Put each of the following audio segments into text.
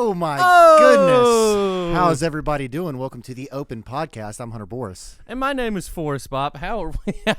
Oh my goodness. How's everybody doing? Welcome to the Open Podcast. I'm Hunter Boris. And my name is Forrest Bob. How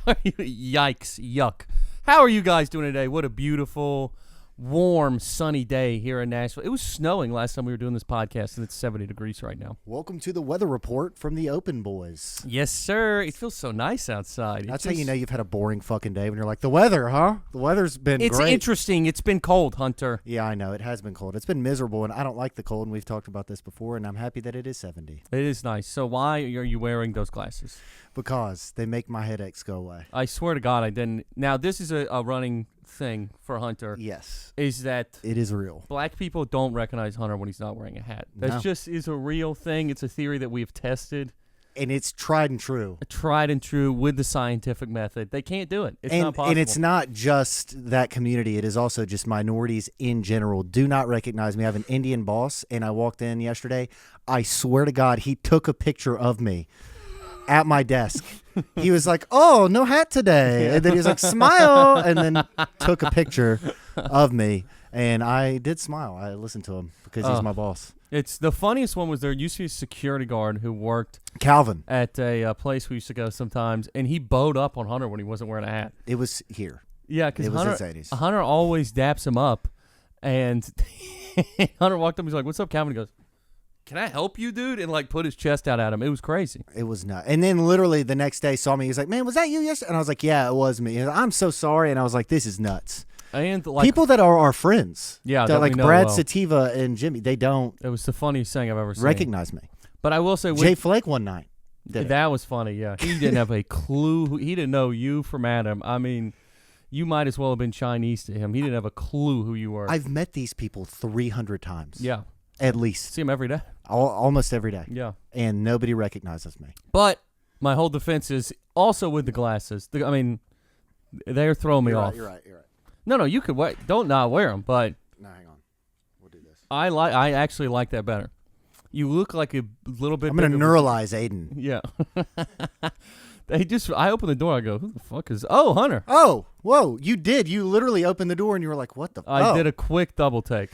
are you? Yikes. Yuck. How are you guys doing today? What a beautiful, warm, sunny day here in Nashville. It was snowing last time we were doing this podcast, and it's 70 degrees right now. Welcome to the weather report from the Open Boys. Yes, sir. It feels so nice outside. That's how you know you've had a boring fucking day when you're like, the weather, huh? The weather's been It's great. interesting. It's been cold, Hunter. Yeah, I know. It has been cold. It's been miserable, and I don't like the cold, and we've talked about this before, and I'm happy that it is 70. It is nice. So why are you wearing those glasses? Because they make my headaches go away. I swear to God, I didn't. Now, this is a running thing for Hunter. Yes. Is that it is real. black people don't recognize Hunter when he's not wearing a hat. That just is a real thing. It's a theory that we've tested. And it's tried and true. Tried and true with the scientific method. They can't do it. It's not possible. And it's not just that community. It is also just minorities in general do not recognize me. I have an Indian boss, and I walked in yesterday. I swear to God, he took a picture of me at my desk. He was like, "Oh, no hat today." And then he was like, "Smile," and then took a picture of me. And I did smile. I listened to him because he's my boss. It's the funniest one was there used to be a security guard who worked Calvin at a place we used to go sometimes, and he bowed up on Hunter when he wasn't wearing a hat. It was here. Yeah, because It was his 80s. Hunter always daps him up, and Hunter walked up. He's like, "What's up, Calvin?" He goes, "Can I help you, dude?" And like put his chest out at him. It was crazy. It was not. And then literally the next day saw me. He was like, "Man, was that you yesterday?" And I was like, "Yeah, it was me." And I'm so sorry. And I was like, "This is nuts." And like People that are our friends, that like we know Brad well. Sativa and Jimmy, they don't It was the funniest thing I've ever seen. recognize me. But I will say, Jay Flake one night did it. that was funny. Yeah, he didn't have a clue. He didn't know you from Adam. I mean, you might as well have been Chinese to him. He didn't have a clue who you were. I've met these people 300 times. Yeah, At least. see him every day. Almost every day. Yeah, And nobody recognizes me. but my whole defense is also with the glasses. I mean, they're throwing me off. You're right. No, you could don't not wear them, but No, hang on. We'll do this. I actually like that better. You look like a little bit. I'm going to bigger. neuralize Aiden. Yeah. I open the door. I go, "Who the fuck is?" Oh, Hunter. Oh, whoa. You did. You literally opened the door and you were like, what the fuck? I did a quick double take.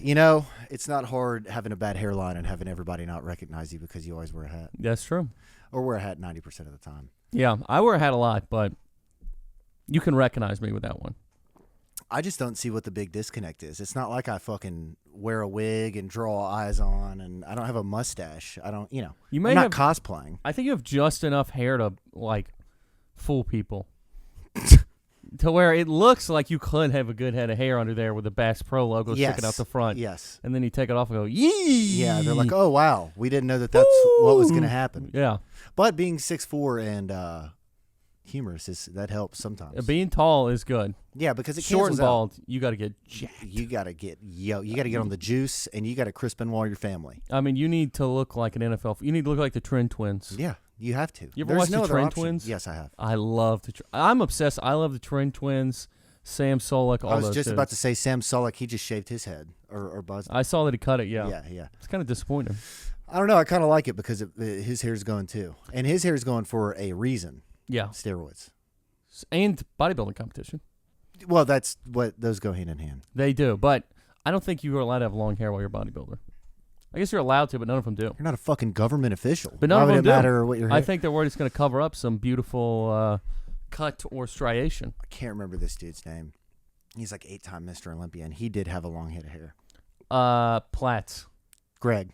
You know, it's not hard having a bad hairline and having everybody not recognize you because you always wear a hat. That's true. Or wear a hat 90% of the time. Yeah, I wear a hat a lot, but you can recognize me with that one. I just don't see what the big disconnect is. It's not like I fucking wear a wig and draw eyes on, and I don't have a mustache. I don't, You I'm may not have cosplaying. I think you have just enough hair to like fool people, to where it looks like you could have a good head of hair under there with the Bass Pro logo sticking out the front. Yes. And then you take it off and go, yee. Yeah, they're like, oh, wow. We didn't know that's what was going to happen. Yeah. But being 6'4" and humorous, that helps sometimes. Being tall is good. Yeah, because it Short and cancels out. bald, you got to get jacked. You got to get on the juice, and you got to Chris Benoit your family. I mean, you need to look like an NFL. You need to look like the Trent Twins. Yeah, you have to. You ever There's watch no the other Trent option. Twins? Yes, I have. I love I'm obsessed. I love the Trent Twins, Sam Sulek, all I was those just dudes. about to say Sam Sulek. He just shaved his head or buzzed. I saw that he cut it, Yeah. It's kind of disappointing. I don't know. I kind of like it because his hair's going too, and his hair's going for a reason. Yeah. Steroids. And bodybuilding competition. Well, that's what those go hand in hand. They do, but I don't think you are allowed to have long hair while you're a bodybuilder. I guess you're allowed to, but none of them do. You're not a fucking government official. But none Why of would them it do. matter what your hair? I think they're worried it's going to cover up some beautiful cut or striation. I can't remember this dude's name. He's like 8-time Mr. Olympia, and he did have a long head of hair. Platts. Greg.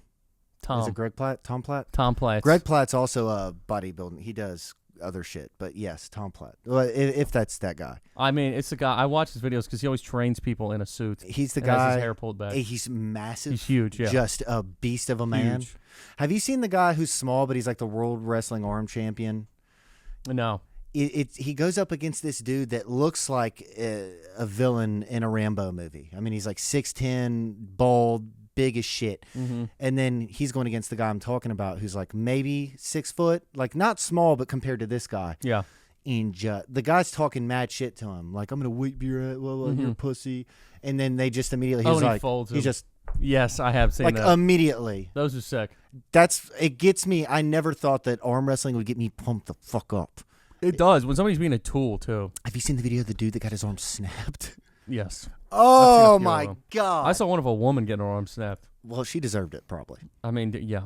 Tom. Is it Greg Platt? Tom Platt? Tom Platts. Greg Platt's also a bodybuilding. He does other shit, but yes, Tom Platt. Well, if that's that guy. I mean, it's the guy. I watch his videos because he always trains people in a suit. He's the and guy. Has his hair pulled back. He's massive. He's huge, yeah. Just a beast of a man. Huge. Have you seen the guy who's small, but he's like the world wrestling arm champion? No. He goes up against this dude that looks like a villain in a Rambo movie. I mean, he's like 6'10", bald, big as shit. Mm-hmm. And then he's going against the guy I'm talking about who's like maybe 6 foot, like not small, but compared to this guy. Yeah. And the guy's talking mad shit to him. Like, I'm going to whip your ass, you're a pussy. And then they just immediately, he's and he like, folds he him. just, Yes, I have seen like that. immediately. Those are sick. It gets me. I never thought that arm wrestling would get me pumped the fuck up. It does. When somebody's being a tool, too. Have you seen the video of the dude that got his arm snapped? Yes. Oh I've seen a few of my them. god! I saw one of a woman getting her arm snapped. Well, she deserved it probably. I mean, yeah.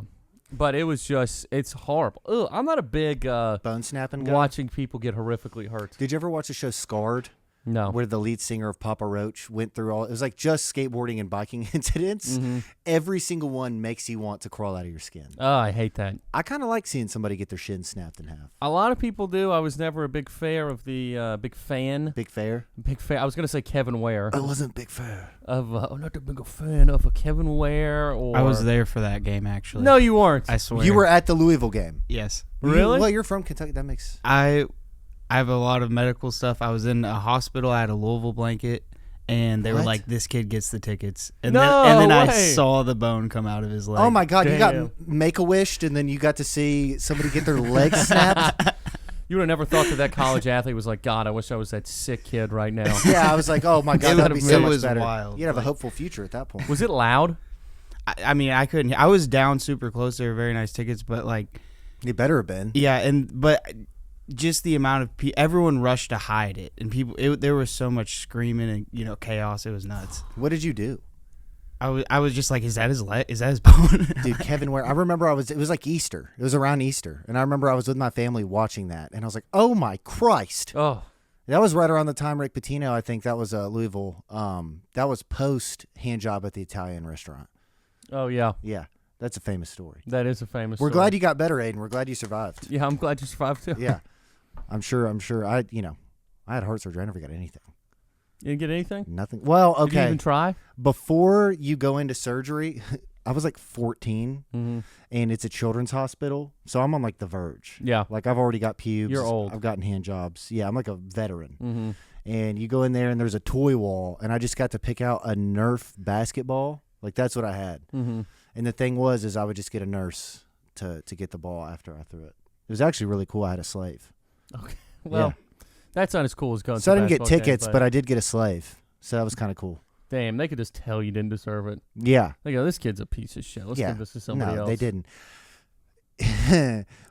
But it was just, it's horrible. Ugh, I'm not a big Bone snapping guy. watching people get horrifically hurt. Did you ever watch the show Scarred? No. Where the lead singer of Papa Roach went through all. It was like just skateboarding and biking incidents. Mm-hmm. Every single one makes you want to crawl out of your skin. Oh, I hate that. I kind of like seeing somebody get their shin snapped in half. A lot of people do. I was never a big fan of the Big Fair. Big fan. I was gonna say Kevin Ware. I wasn't Big Fair. I'm not a big fan of a Kevin Ware. Or I was there for that game, actually. No, you weren't. I swear. You were at the Louisville game. Yes. Really? Well, you're from Kentucky. That makes. I have a lot of medical stuff. I was in a hospital. I had a Louisville blanket, and they were What? like, "This kid gets the tickets." And No then I way. saw the bone come out of his leg. Oh my God! You Damn. got Make-A-Wished, and then you got to see somebody get their leg snapped. You would have never thought that college athlete was like, God, I wish I was that sick kid right now. Yeah, I was like, oh my God, that'd be so it much was better. wild. You'd have a hopeful future at that point. Was it loud? I mean, I couldn't. I was down super close. They were very nice tickets, but like, You better have been. yeah, but just the amount of everyone rushed to hide it, and there was so much screaming and chaos. It was nuts. What did you do? I was just like, is that his leg? Is that his bone? Dude, Kevin Ware. I remember it was like Easter. It was around Easter. And I remember I was with my family watching that. And I was like, oh my Christ. Oh, That was right around the time Rick Pitino, I think that was Louisville. That was post hand job at the Italian restaurant. oh yeah, Yeah, that's a famous story. that is a famous. We're story. glad you got better, Aiden. We're glad you survived. Yeah, I'm glad you survived too. Yeah. I'm sure. I had heart surgery. I never got anything. You didn't get anything? Nothing. Well, Did you okay. even try? Before you go into surgery, I was like 14, Mm-hmm. and it's a children's hospital, so I'm on like the verge. Yeah. Like I've already got pubes. You're old. I've gotten hand jobs. Yeah, I'm like a veteran. Mm-hmm. And you go in there, and there's a toy wall, and I just got to pick out a Nerf basketball. Like that's what I had. Mm-hmm. And the thing was, I would just get a nurse to get the ball after I threw it. It was actually really cool. I had a slave. Okay. Well, that's not as cool as going. So to I didn't get basketball tickets, game, but I did get a slave. So that was kind of cool. damn, they could just tell you didn't deserve it. Yeah. They go, this kid's a piece of shit. Let's Yeah. give this to somebody No, else. they didn't.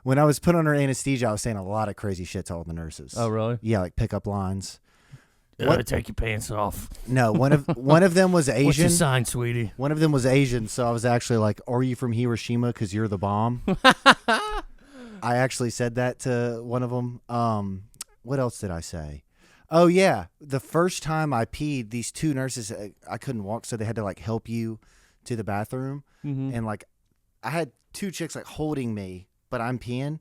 When I was put under anesthesia, I was saying a lot of crazy shit to all the nurses. Oh, really? Yeah, like pickup lines. Take your pants off. No, one of them was What's your Asian. sign, sweetie? One of them was Asian, so I was actually like, "Are you from Hiroshima? Because you're the bomb." I actually said that to one of them. What else did I say? Oh yeah, the first time I peed, these two nurses, I couldn't walk, so they had to like help you to the bathroom, Mm-hmm. and like I had two chicks like holding me, but I'm peeing,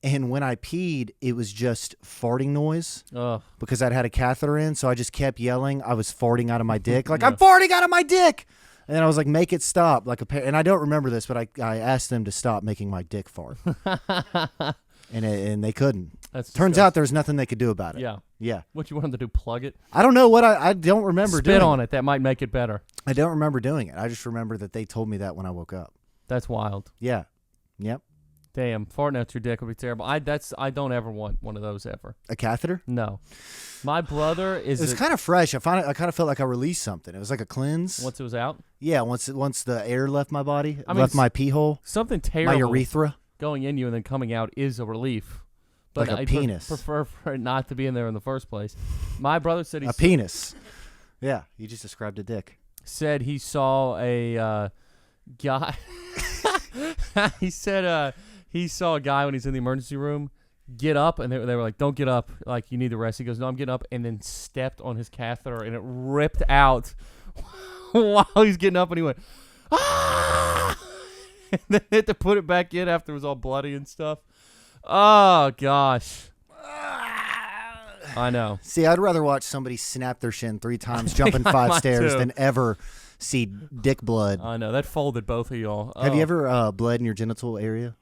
and when I peed, it was just farting noise Oh, because I'd had a catheter in, so I just kept yelling. I was farting out of my dick, like Yeah. I'm farting out of my dick, and then I was like, make it stop, like and I don't remember this, but I asked them to stop making my dick fart, and they couldn't. that's Turns disgusting. out there's nothing they could do about it. Yeah. Yeah. What you want them to do? Plug it? I don't know what I don't remember Spit doing. on it. That might make it better. I don't remember doing it. I just remember that they told me that when I woke up. That's wild. Yeah. Yep. Damn, farting out your dick would be terrible. I don't ever want one of those ever. A catheter? No. My brother is. It was kind of fresh. I kind of felt like I released something. It was like a cleanse. once it was out, Yeah, once the air left my body, I mean, left my pee hole, something my terrible urethra. going in you and then coming out is a relief. But Like a I penis. prefer for it not to be in there in the first place. My brother said A penis. Yeah, you just described a dick. he saw a guy. He said he saw a guy when he's in the emergency room get up, and they were like, "Don't get up, like you need the rest." He goes, "No, I'm getting up," and then stepped on his catheter, and it ripped out while he's getting up, and he went, "Ah!" and then had to put it back in after it was all bloody and stuff. Oh gosh, I know. See, I'd rather watch somebody snap their shin 3 times, jumping I 5 might stairs, too. than ever see dick blood. I know that folded both of y'all. Have you Oh. ever bled in your genital area?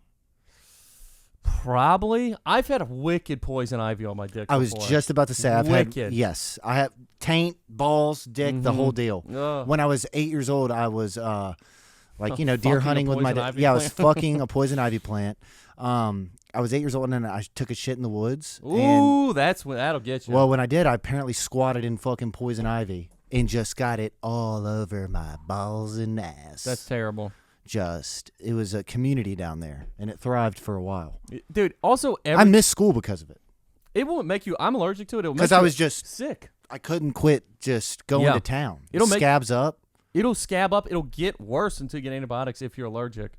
Probably. I've had a wicked poison ivy on my dick. I was before. just about to say I've Wicked. had. Yes, I have taint, balls, dick, the whole deal. Ugh. When I was 8 years old, I was deer Fucking a hunting with my poison dad. ivy Yeah, I was plant? fucking a poison ivy plant. I was 8 years old, and then I took a shit in the woods. And, Ooh, that'll get you. well, when I did, I apparently squatted in fucking poison ivy and just got it all over my balls and ass. That's terrible. It was a community down there, and it thrived for a while. Dude, also I missed school because of it. it won't make you I'm allergic to it. It'll make Because you I was just sick. I couldn't quit just going Yeah. to town. It'll make- Scabs up. It'll scab up. It'll get worse until you get antibiotics if you're allergic,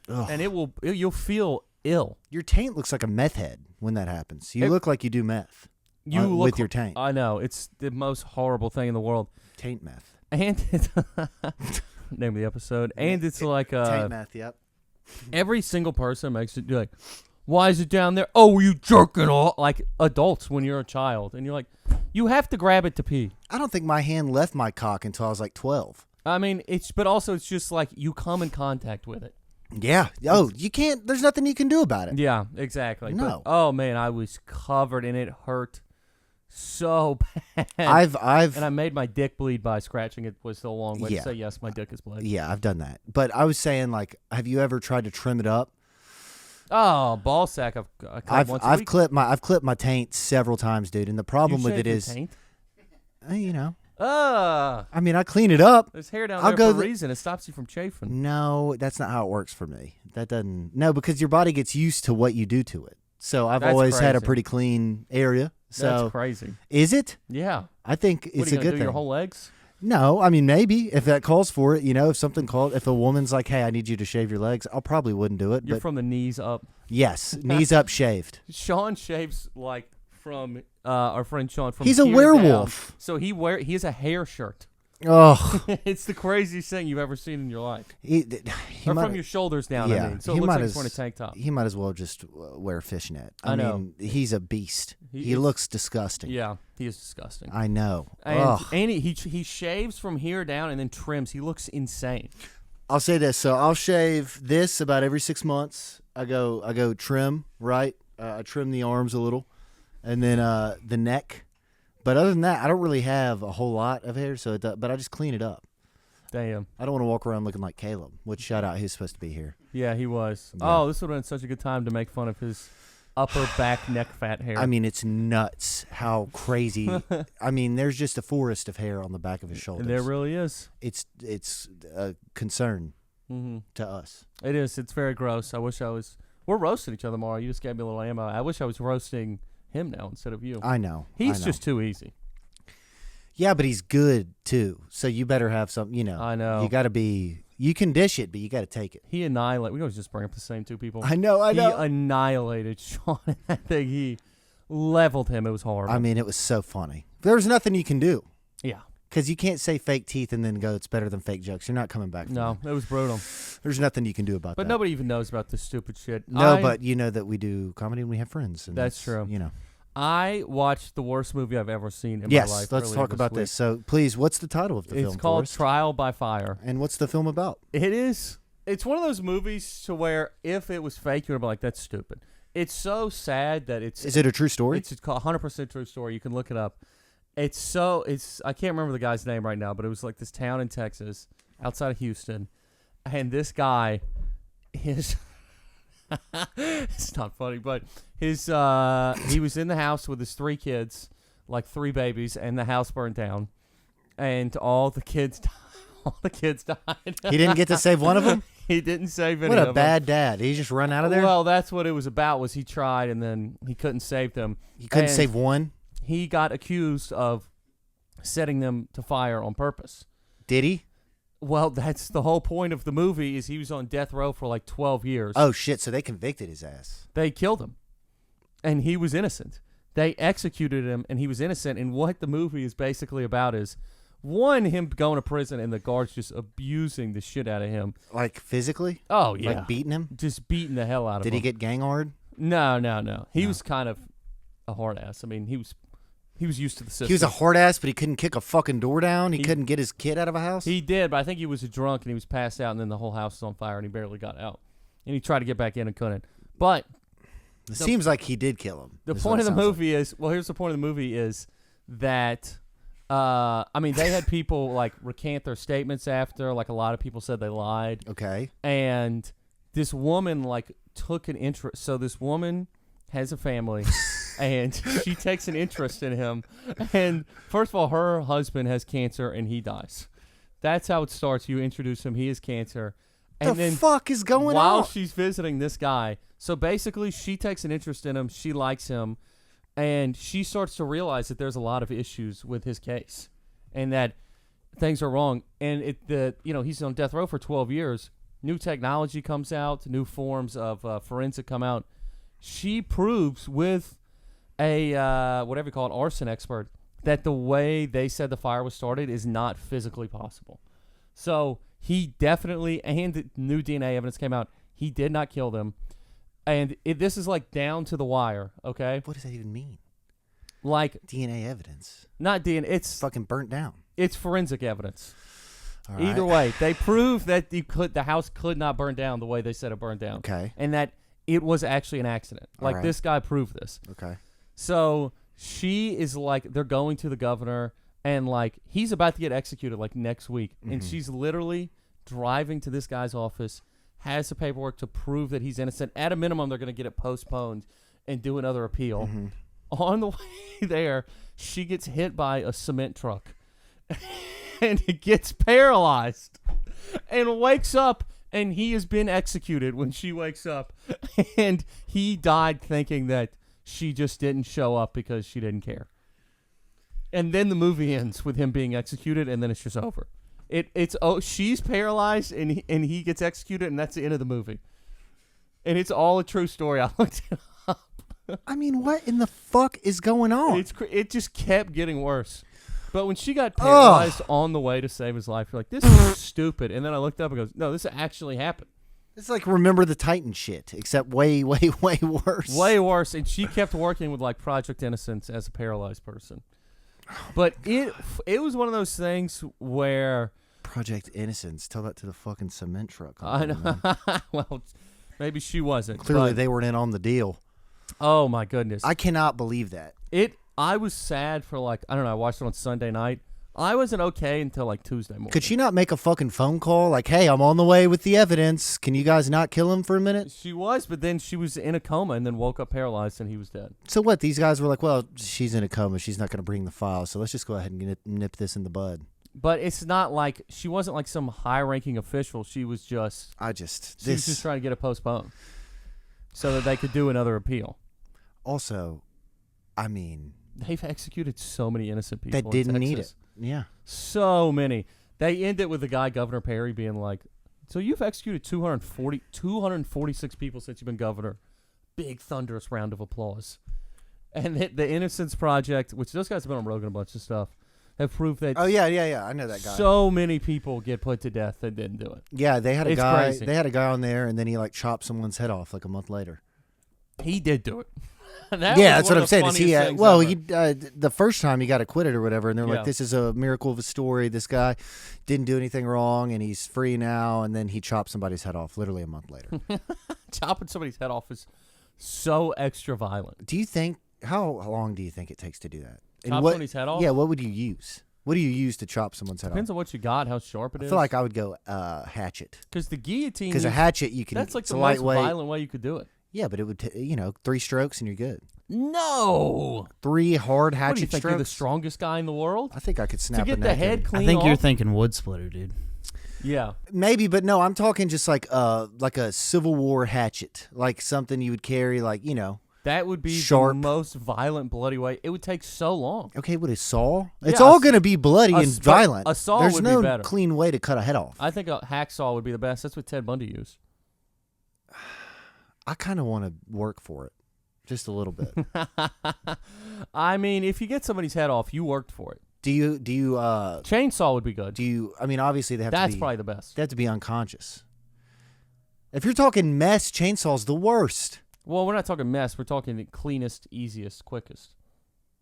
Ugh. and you'll feel ill. Your taint looks like a meth head when that happens. You look like you do meth. You with look your taint. I know, it's the most horrible thing in the world. Taint meth. And name of the episode. And it's like taint meth. Yep. every single person makes it like, why is it down there? Oh, were you jerking off? Like adults when you're a child, and you're like, you have to grab it to pee. I don't think my hand left my cock until I was like 12. I mean, but also it's just like you come in contact with it. Yeah. Oh, you can't. There's nothing you can do about it. Yeah, exactly. No. But, oh man, I was covered and it hurt so bad. I've and I made my dick bleed by scratching it. Was the long way to say yes, my dick is bled. Yeah, I've done that. But I was saying, like, have you ever tried to trim it up? Oh, ball sack! I've clipped my taint several times, dude. And the problem with it is, you know, I mean, I clean it up. There's hair down I'll there go for a reason. It stops you from chafing. No, that's not how it works for me. That doesn't. No, because your body gets used to what you do to it. So I've That's always had a crazy. pretty clean area. So That's crazy. Is it? Yeah. I think What it's are a you gonna good do? thing. Your whole legs? No, I mean maybe if that calls for it. You know, if something called, if a woman's like, "Hey, I need you to shave your legs," I probably wouldn't do it. You're But from the knees up. yes, knees up, shaved. Sean shaves like from our friend Sean from. He's a here werewolf. down. So he has a hair shirt. Oh, It's the craziest thing you've ever seen in your life. he Or might- from your shoulders down. yeah, I mean, so he it looks might like he's as- wearing a tank top. He might as well just wear a fishnet. I know. mean, he's a beast. He He is- looks disgusting. Yeah, he is disgusting. I know. And, Ugh. and he shaves from here down and then trims. He looks insane. I'll say this. So I'll shave this about every 6 months. I go trim, right? I trim the arms a little, and then the neck. But other than that, I don't really have a whole lot of hair. But I just clean it up. Damn. I don't want to walk around looking like Caleb. Which shout out, he's supposed to be here. Yeah, he was. Yeah. Oh, this would have been such a good time to make fun of his upper back neck fat hair. I mean, it's nuts how crazy. I mean, there's just a forest of hair on the back of his shoulders. there really is. It's a concern Mm-hmm. to us. It is. It's very gross. I wish I was. We're roasting each other tomorrow. You just gave me a little ammo. I wish I was roasting him now instead of you. I know. He's I know. just too easy. Yeah, but he's good too. So you better have some. You know. I know. You got to be. You can dish it, but you got to take it. He annihilated. We always just bring up the same two people. I know. He annihilated Sean in that thing. He leveled him. It was horrible. I mean, it was so funny. There's nothing you can do yeah. because you can't say fake teeth and then go, "It's better than fake jokes." You're not coming back. From No, that. it was brutal. There's nothing you can do about But that. nobody even knows about this stupid shit. No, but you know that we do comedy and we have friends. And That's true. You know. I watched the worst movie I've ever seen in Yes. my life. Let's earlier talk about week. this. So please, what's the title of the film? It's called Forrest? Trial by Fire. And what's the film about? It is. It's one of those movies to where if it was fake, you would be like, "That's stupid." It's so sad that it's. Is it a true story? It's called 100% true story. You can look it up. It's. I can't remember the guy's name right now, but it was like this town in Texas, outside of Houston, and this guy, his. It's not funny, but his he was in the house with his 3 kids, like 3 babies, and the house burned down, and all the kids died. He didn't get to save one of them. He didn't save any What of a them. bad dad! Did he just run out of there? Well, that's what it was about. Was he tried and then he couldn't save them. He couldn't and save one. He got accused of setting them to fire on purpose. Did he? Well, that's the whole point of the movie. Is he was on death row for like 12 years. Oh shit! So they convicted his ass. They killed him, and he was innocent. They executed him, and he was innocent. And what the movie is basically about is, one, him going to prison and the guards just abusing the shit out of him. Like physically? Oh yeah, Like beating him? just beating the hell out of him. Did he get gang hard? No. He No. was kind of a hard ass. I mean, he was used to the system. He was a hard ass, but he couldn't kick a fucking door down. He He- couldn't get his kid out of a house. He did, but I think he was drunk and he was passed out, and then the whole house was on fire, and he barely got out. And he tried to get back in and couldn't. But It seems like he did kill him. the is point what of it the sounds like. movie is, well, here's the point of the movie is that, I mean, they had people like recant their statements after, like a lot of people said they lied, Okay. and this woman like took an interest. So this woman has a family, and she takes an interest in him. And first of all, her husband has cancer, and he dies. That's how it starts. You introduce him. He has cancer. And The then fuck is going while on? she's visiting this guy, so basically she takes an interest in him. She likes him. And she starts to realize that there's a lot of issues with his case and that things are wrong. And he's on death row for 12 years. New technology comes out, new forms of forensic come out. She proves with a whatever you call it, arson expert, that the way they said the fire was started is not physically possible. So he definitely, and the new DNA evidence came out, he did not kill them. And this is like down to the wire, okay? What does that even mean? Like DNA evidence. not DNA, it's Fucking burnt down. it's forensic evidence. All right. Either way, they prove that the house could not burn down the way they said it burned down. Okay. And that it was actually an accident. Like right. this guy proved this. Okay. So she is like, they're going to the governor, and like he's about to get executed like next week, and she's literally driving to this guy's office, has the paperwork to prove that he's innocent. At a minimum, they're going to get it postponed and do another appeal. On the way there, she gets hit by a cement truck and it gets paralyzed and wakes up, and he has been executed when she wakes up. And he died thinking that she just didn't show up because she didn't care. And then the movie ends with him being executed, and then it's just over. She's paralyzed, and he gets executed, and that's the end of the movie. And it's all a true story. I looked it up. I mean, what in the fuck is going on? It just kept getting worse. But when she got paralyzed on the way to save his life, you're like, this is stupid. And then I looked up and goes, no, this actually happened. It's like Remember the Titan shit, except way, way, way worse. Way worse. And she kept working with like Project Innocence as a paralyzed person. But it was one of those things where Project Innocence. Tell that to the fucking cement truck. I know. Well, maybe she wasn't. Clearly, but, they weren't in on the deal. oh my goodness. I cannot believe that. I was sad for like, I don't know, I watched it on Sunday night. I wasn't okay until like Tuesday morning. Could she not make a fucking phone call? Like, hey, I'm on the way with the evidence. Can you guys not kill him for a minute? She was, but then she was in a coma and then woke up paralyzed and he was dead. So what? These guys were like, well, she's in a coma. She's not going to bring the file. So let's just go ahead and nip this in the bud. But it's not like, she wasn't like some high-ranking official. She was just, she was just trying to get it postponed so that they could do another appeal. Also, I mean, they've executed so many innocent people that didn't in need Texas. it. Yeah. So many. They end it with the guy, Governor Perry, being like, so you've executed 246 people since you've been governor. Big thunderous round of applause. And the Innocence Project, which those guys have been on Rogan a bunch of stuff, have proved that. Oh yeah. I know that guy. So many people get put to death that didn't do it. Yeah, they had a It's guy. crazy. They had a guy on there, and then he like chopped someone's head off like a month later. He did do it. That's what I'm saying. Is he? Ever. The first time he got acquitted or whatever, and they're Yeah. like, "This is a miracle of a story. This guy didn't do anything wrong, and he's free now." And then he chopped somebody's head off literally a month later. Chopping somebody's head off is so extra violent. Do you think? How long do you think it takes to do that? And Chop somebody's head off? Yeah. What would you use? What do you use to chop someone's head Depends off? on what you got, how sharp it I is. feel like I would go hatchet. Because the guillotine. Because a hatchet you can. That's like it's the a most lightweight. violent way you could do it. Yeah, but it would 3 strokes and you're good. No. 3 hard hatchet What do you think? strokes. You're the strongest guy in the world? I think I could snap To get a the neck head in. clean I think off? you're thinking wood splitter, dude. Yeah. Maybe, but no, I'm talking just like a Civil War hatchet, like something you would carry, like That would be Sharp. the most violent, bloody way. It would take so long. Okay, what is saw? It's Yeah, all going to be bloody and but violent. a saw There's would be no better. clean way to cut a head off. I think a hacksaw would be the best. That's what Ted Bundy used. I kind of want to work for it, just a little bit. I mean, if you get somebody's head off, you worked for it. Do you Chainsaw would be good. I mean, obviously they have to That's be. probably the best. They have to be unconscious. If you're talking mess, chainsaw's the worst. Well, we're not talking mess. We're talking the cleanest, easiest, quickest.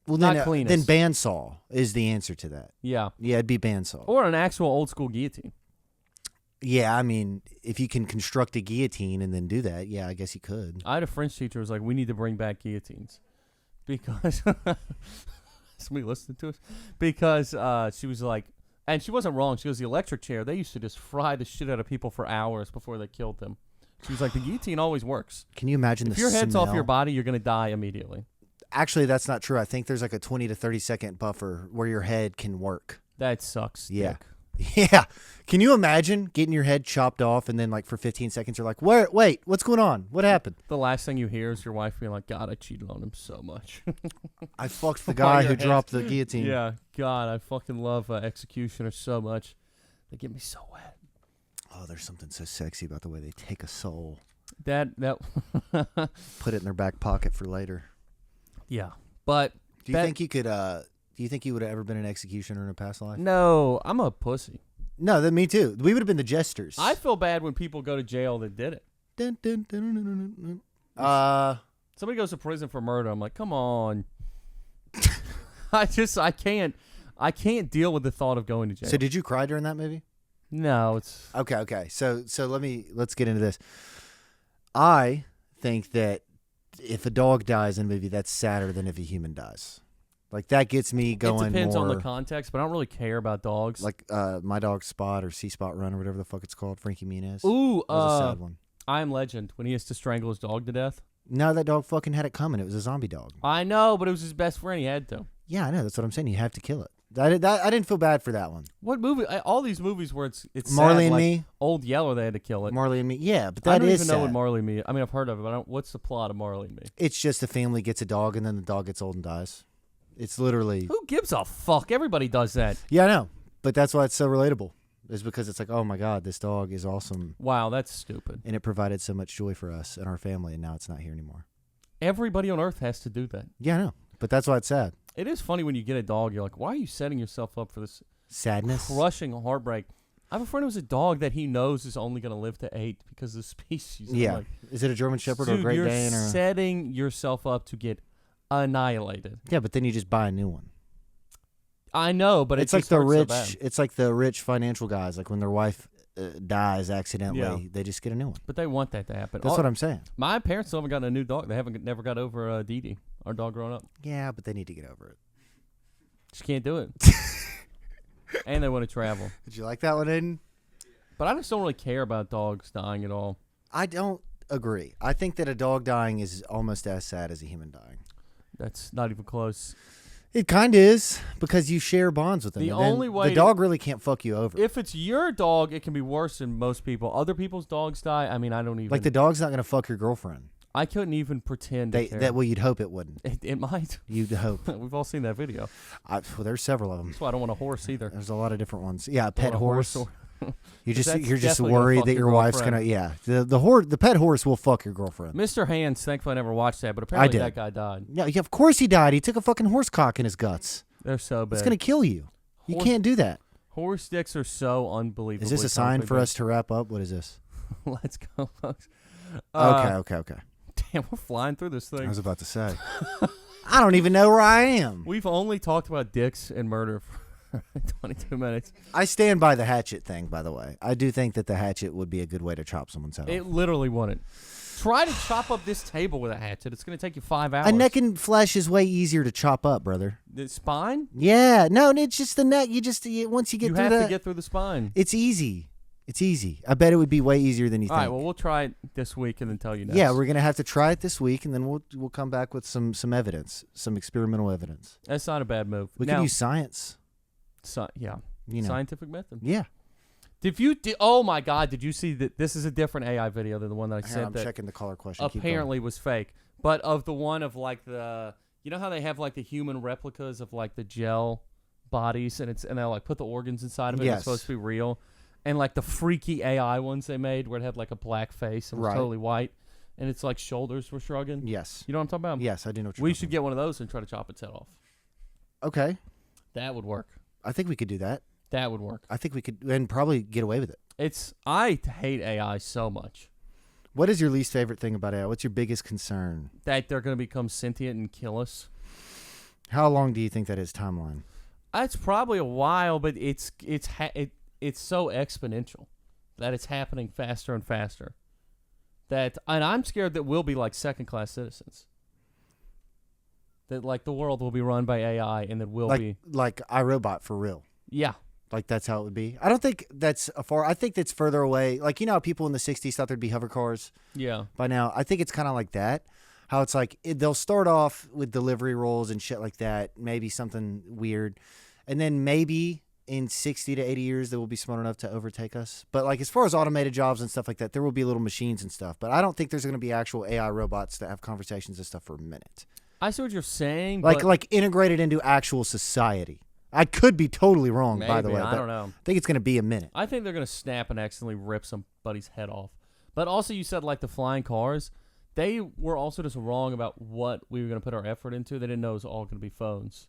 Well, Not then cleanest. bandsaw is the answer to that. Yeah. Yeah, it'd be bandsaw. Or an actual old school guillotine. Yeah, I mean, if you can construct a guillotine and then do that, yeah, I guess you could. I had a French teacher who was like, we need to bring back guillotines. Because somebody listening to us? Because she was like, and she wasn't wrong. She goes, the electric chair, they used to just fry the shit out of people for hours before they killed them. She was like, the guillotine always works. Can you imagine If the your head's off your smell? body, you're going to die immediately. Actually, that's not true. I think there's like a 20 to 30 second buffer where your head can work. That sucks. Yeah. Dick. Yeah. Can you imagine getting your head chopped off and then like for 15 seconds you're like, wait, what's going on? What happened? The last thing you hear is your wife being like, God, I cheated on him so much. I fucked the guy your who head's- dropped the guillotine. Yeah, God, I fucking love executioners so much. They get me so wet. Oh, there's something so sexy about the way they take a soul, That put it in their back pocket for later. yeah. But Do you think you could do you think you would have ever been an executioner in a past life? no, I'm a pussy. No, me too. We would have been the jesters. I feel bad when people go to jail that did it. Dun, dun, dun, dun, dun, dun. Somebody goes to prison for murder. I'm like, come on. I can't deal with the thought of going to jail. So did you cry during that movie? No, it's Okay. So let's get into this. I think that if a dog dies in a movie, that's sadder than if a human dies. Like that gets me going. It depends more, on the context, but I don't really care about dogs. Like My Dog Spot or C Spot Run or whatever the fuck it's called. Frankie Muniz. Ooh, That was a sad one. I Am Legend when he has to strangle his dog to death. No, that dog fucking had it coming. It was a zombie dog. I know, but it was his best friend. He had to. Yeah, I know. That's what I'm saying. You have to kill it. I didn't feel bad for that one. What movie? All these movies where it's Marley sad, and like Me. Old Yeller, they had to kill it. Marley and Me. Yeah, but I that don't is even know what sad. Marley and Me. I mean, I've heard of it, but I don't, what's the plot of Marley and Me? It's just a family gets a dog and then the dog gets old and dies. It's literally. Who gives a fuck? Everybody does that. Yeah, I know. But that's why it's so relatable. Is because it's like, oh my God, this dog is awesome. Wow, that's stupid. And it provided so much joy for us and our family, and now it's not here anymore. Everybody on Earth has to do that. Yeah, I know. But that's why it's sad. It is funny when you get a dog. You're like, why are you setting yourself up for this Sadness. crushing heartbreak? I have a friend who's a dog that he knows is only going to live to 8 because of the species. And I'm Yeah. like, Is it a German Shepherd or a dude, Great you're Dane? Or... setting yourself up to get annihilated. Yeah, but then you just buy a new one. I know, but It's it like just the hurts so rich. bad. It's like the rich financial guys. Like when their wife dies accidentally, Yeah. they just get a new one. But they want that to happen. That's what I'm saying. My parents still haven't gotten a new dog. They haven't never got over Dee Dee, our dog growing up. Yeah, but they need to get over it. Just can't do it. And they want to travel. Did you like that one, Aiden? But I just don't really care about dogs dying at all. I don't agree. I think that a dog dying is almost as sad as a human dying. That's not even close. It kind of is because you share bonds with them. The and then only way the dog really can't fuck you over. If it's your dog, it can be worse than most people. Other people's dogs die. I mean, I don't even. Like the dog's not gonna fuck your girlfriend. I couldn't even pretend to care. That well, you'd hope it wouldn't. It might. You'd hope. We've all seen that video. Well, there's several of them. That's why I don't want a horse either. There's a lot of different ones. Yeah, a I pet want a horse. or- You're That's just definitely gonna worried fuck that your your wife's girlfriend. gonna. Yeah, the pet horse will fuck your girlfriend. Mr. Hands, thankfully I never watched that, but apparently did. that guy died. Yeah, of course he died. He took a fucking horse cock in his guts. They're so bad. It's gonna kill you. You Horse- can't do that. Horse dicks are so unbelievable. Is this a sign for us to wrap up? What is this? Let's go, folks. Okay. Damn, we're flying through this I thing. was about to say. I don't even know where I am. We've only talked about dicks and murder for 22 minutes. I stand by the hatchet thing, by the way. I do think that the hatchet would be a good way to chop someone's head It off. literally wouldn't. Try to chop up this table with a hatchet. It's going to take you 5 hours. A neck and flesh is way easier to chop up, brother. The spine? Yeah, no, it's just the neck. Once you get You through have that, to get through the spine. it's easy. It's easy. I bet it would be way easier than you All think. right, well, we'll try it this week and then tell you next. Yeah, we're gonna have to try it this week, and then we'll come back with some evidence, some experimental evidence. That's not a bad move. We now, can use science. yeah, You know. scientific method. Yeah. Oh my God! Did you see that? This is a different AI video than the one that I Here, sent. I'm that checking the caller question. Keep going. apparently was fake, but of the one of like the, you know how they have like the human replicas of like the gel bodies, and they'll like put the organs inside of it. And Yes. it's supposed to be real, and like the freaky AI ones they made where it had like a black face and was Right. totally white, and its like shoulders were shrugging. Yes. You know what I'm talking about? Yes, I do know what you're We talking should get one of those and try to chop its head off. about. Okay. That would work. I think we could do that. That would work. I think we could, and probably get away with it. I hate AI so much What is your least favorite thing about AI? What's your biggest concern? that they're going to become sentient and kill us. How long do you think that is timeline? It's probably a while, but it's so exponential that it's happening faster and faster. And I'm scared that we'll be like second-class citizens. That like the world will be run by AI, and that we'll be Like iRobot for real. yeah. Like that's how it would be. I don't think that's far. I think that's further away. Like how people in the '60s thought there'd be hover cars. Yeah. By now, I think it's kind of like that. How it's like they'll start off with delivery roles and shit like that. Maybe something weird, and then maybe in 60 to 80 years that will be smart enough to overtake us. But like as far as automated jobs and stuff like that, there will be little machines and stuff. But I don't think there's going to be actual AI robots that have conversations and stuff for a minute. I see what you're saying. Like integrated into actual society. I could be totally wrong, by the way. I don't know. I think it's going to be a minute. I think they're going to snap and accidentally rip somebody's head off. But also, you said like the flying cars. They were also just wrong about what we were going to put our effort into. They didn't know it was all going to be phones.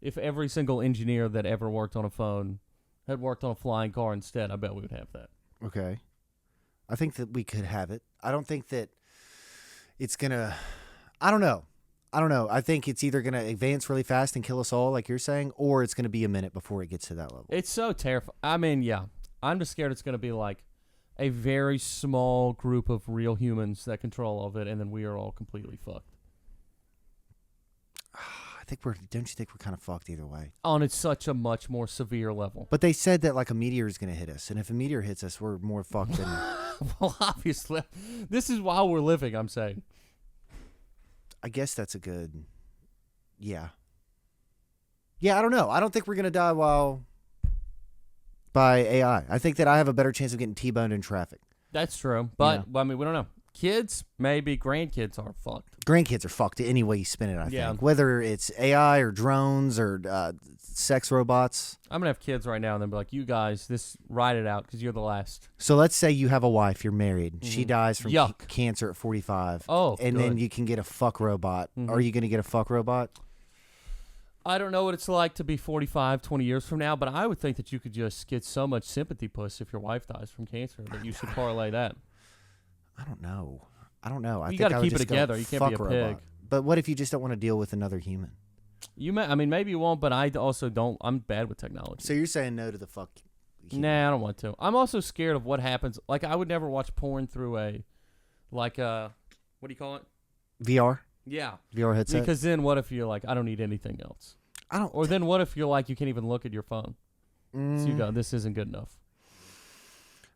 If every single engineer that ever worked on a phone had worked on a flying car instead, I bet we would have that. Okay. I think that we could have it. I don't think that it's going to... I don't know. I think it's either going to advance really fast and kill us all, like you're saying, or it's going to be a minute before it gets to that level. It's so terrifying. I mean, yeah. I'm just scared it's going to be like a very small group of real humans that control all of it, and then we are all completely fucked. Don't you think we're kind of fucked either way? On it's such a much more severe level. But they said that like a meteor is going to hit us, and if a meteor hits us, we're more fucked than... Well, obviously. This is while we're living, I'm saying. I guess that's a good... Yeah. Yeah, I don't know. I don't think we're going to die by AI. I think that I have a better chance of getting T-boned in traffic. That's true. But, I mean, we don't know. Kids, maybe. Grandkids are fucked. Grandkids are fucked any way you spin it, I Yeah. think. Whether it's AI or drones or sex robots. I'm going to have kids right now and then be like, you guys, ride it out because you're the last. So let's say you have a wife, you're married. She dies from Yuck. cancer at 45. Oh, and good. then you can get a fuck robot. Are you going to get a fuck robot? I don't know what it's like to be 45, 20 years from now, but I would think that you could just get so much sympathy puss if your wife dies from cancer that you should parlay that. I don't know. I You got to keep it together. You can't be a pig. But what if you just don't want to deal with another human? I mean, maybe you won't, but I also don't. I'm bad with technology. So you're saying no to the fuck human. Nah, I don't want to. I'm also scared of what happens. Like, I would never watch porn through what do you call it? VR? Yeah. VR headset? Because then what if you're like, I don't need anything else? Or then what if you're like, you can't even look at your phone? So you go, this isn't good enough.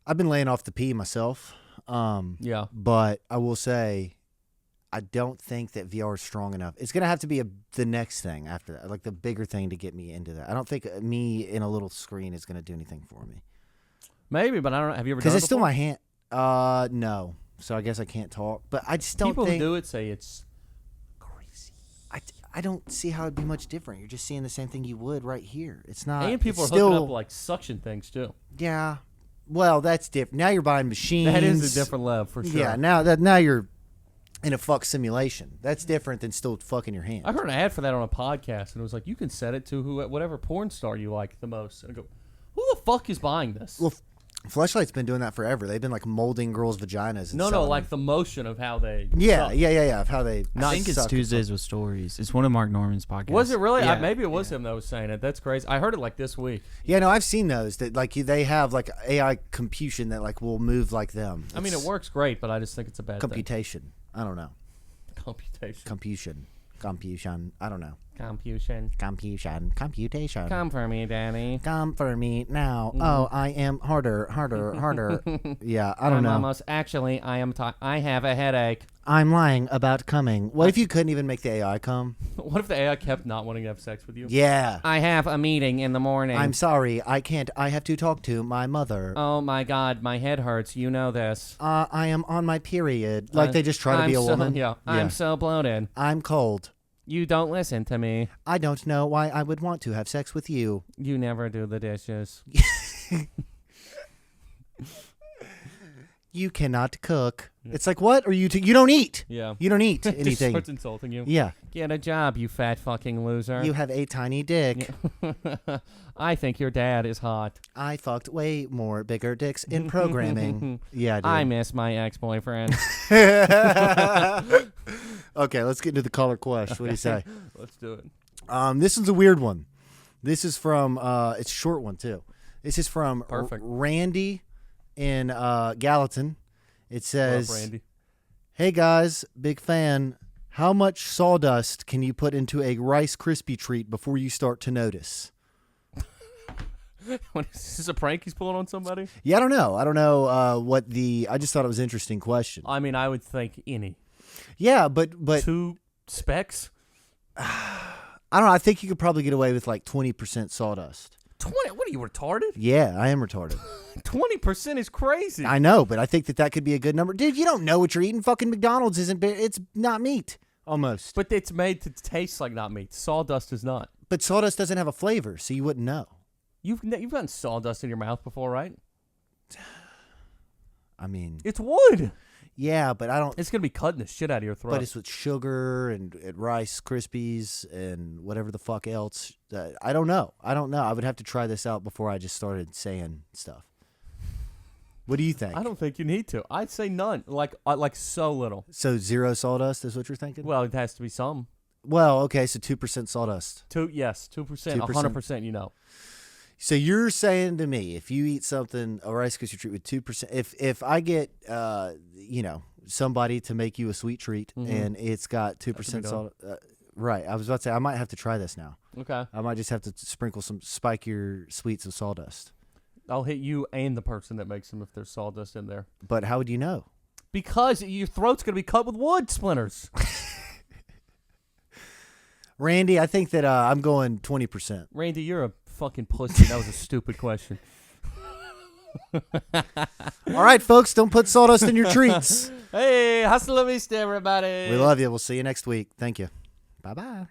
I've been laying off the pee myself. Yeah. But I will say, I don't think that VR is strong enough. It's going to have to be the next thing after that, like the bigger thing to get me into that. I don't think me in a little screen is going to do anything for me. Maybe, but I don't know. Have you ever done it Because it's still before? my hand. No. So I guess I can't talk. But I just don't People think... who do it say it's crazy. I don't see how it'd be much different. You're just seeing the same thing you would right here. It's not... And people are still, hooking up like suction things too. Yeah. Well, that's different. Now you're buying machines. That is a different level for sure. Yeah, now you're in a fuck simulation. That's different than still fucking your hand. I heard an ad for that on a podcast, and it was like, you can set it to whatever porn star you like the most. And I go, who the fuck is buying this? Well, Fleshlight's been doing that forever. They've been like molding girls' vaginas. And selling like them. the motion of how they. Yeah, suck. yeah. Of how they. I think it's suck. Tuesdays with Stories. It's one of Mark Norman's podcasts. Was it really? Yeah. Maybe it was him that was saying it. That's crazy. I heard it like this week. Yeah, no, I've seen those that like they have like AI computation that like will move like them. I mean, it works great, but I just think it's a bad computation. I don't know. thing. Computation. Computation. I don't know. Computation. Computation. Come for me, Danny. Come for me now. Oh, I am harder. Yeah, I don't I'm know. almost. Actually, I have a headache. I'm lying about coming. What if you couldn't even make the AI come? What if the AI kept not wanting to have sex with you? Yeah. I have a meeting in the morning. I'm sorry. I can't. I have to talk to my mother. Oh my God, my head hurts. You know this. I am on my period. Like they just try to be a woman. Yeah. I'm so bloated. I'm cold. You don't listen to me. I don't know why I would want to have sex with you. You never do the dishes. You cannot cook. It's like, what? Or you don't eat. Yeah. You don't eat Just anything. starts insulting you. Yeah. Get a job, you fat fucking loser. You have a tiny dick. I think your dad is hot. I fucked way more bigger dicks in programming. Yeah, dude. I miss my ex-boyfriend. Okay, let's get into the caller question. What do you say? Let's do it. This is a weird one. This is from it's a short one too. This is from Perfect. Randy in Gallatin. It says, What up, Randy? "Hey guys, big fan. How much sawdust can you put into a Rice Krispie treat before you start to notice?" What, is this a prank he's pulling on somebody? Yeah, I don't know. I don't know I just thought it was an interesting question. I mean, I would think any. Yeah, but 2 specks? I don't know. I think you could probably get away with like 20% sawdust. 20? What are you, retarded? Yeah, I am retarded. 20% is crazy. I know, but I think that could be a good number. Dude, you don't know what you're eating. Fucking McDonald's it's not meat, almost. But it's made to taste like not meat. Sawdust is not. But sawdust doesn't have a flavor, so you wouldn't know. You've gotten sawdust in your mouth before, right? I mean, It's wood. yeah, but I don't. It's going to be cutting the shit out of your throat. But it's with sugar and Rice Krispies and whatever the fuck else. I don't know. I would have to try this out before I just started saying stuff. What do you think? I don't think you need to. I'd say none. Like so little. So 0 sawdust is what you're thinking? Well, it has to be some. Well, okay, so 2% sawdust. 2%, 100%, you know. So you're saying to me, if you eat something, a Rice Krispie treat with 2%, if I get, somebody to make you a sweet treat and it's got 2% salt, right? I was about to say I might have to try this now. Okay. I might just have to sprinkle some spikier sweets of sawdust. I'll hit you and the person that makes them if there's sawdust in there. But how would you know? Because your throat's going to be cut with wood splinters. Randy, I think that I'm going 20%. Randy, you're a fucking pussy. That was a stupid question. All right, folks, don't put sawdust in your treats. Hey, hasta la vista, everybody. We love you. We'll see you next week. Thank you. Bye-bye.